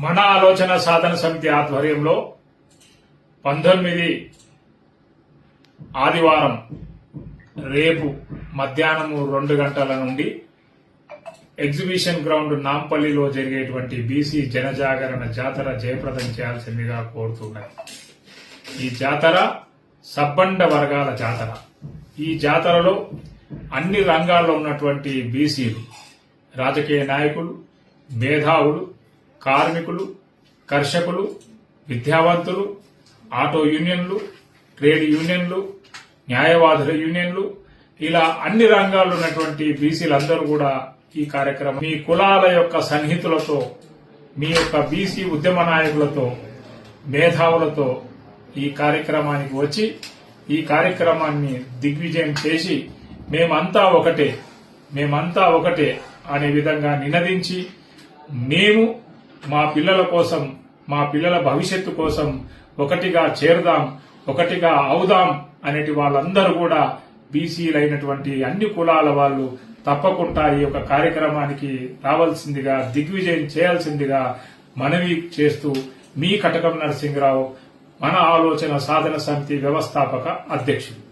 మన ఆలోచన సాధన సమితి ఆధ్వర్యంలో 19 ఆదివారం రేపు మధ్యాహ్నం 2 గంటల నుండి ఎగ్జిబిషన్ గ్రౌండ్ నాంపల్లిలో జరిగేటువంటి బీసీ జనజాగరణ జాతర జయప్రదం చేయాల్సిందిగా కోరుతున్నారు. ఈ జాతర సబ్బండ వర్గాల జాతర. ఈ జాతరలో అన్ని రంగాల్లో ఉన్నటువంటి బీసీలు, రాజకీయ నాయకులు, మేధావులు, కార్మికులు, కర్షకులు, విద్యావంతులు, ఆటో యూనియన్లు, ట్రేడ్ యూనియన్లు, న్యాయవాదుల యూనియన్లు, ఇలా అన్ని రంగాల్లో ఉన్నటువంటి బీసీలందరూ కూడా ఈ కార్యక్రమం మీ కులాల యొక్క సన్నిహితులతో, మీ యొక్క బీసీ ఉద్యమ నాయకులతో, మేధావులతో ఈ కార్యక్రమానికి వచ్చి ఈ కార్యక్రమాన్ని దిగ్విజయం చేసి మేమంతా ఒకటే అనే విధంగా నినదించి మేము మా పిల్లల కోసం, మా పిల్లల భవిష్యత్తు కోసం ఒకటిగా చేరదాం, ఒకటిగా అవుదాం అనేటి వాళ్ళందరూ కూడా బీసీలైనటువంటి అన్ని కులాల వాళ్ళు తప్పకుండా ఈ యొక్క కార్యక్రమానికి రావాల్సిందిగా, దిగ్విజయం చేయాల్సిందిగా మనవి చేస్తూ మీ కటకం నరసింహరావు, మన ఆలోచన సాధన సమితి వ్యవస్థాపక అధ్యక్షుడు.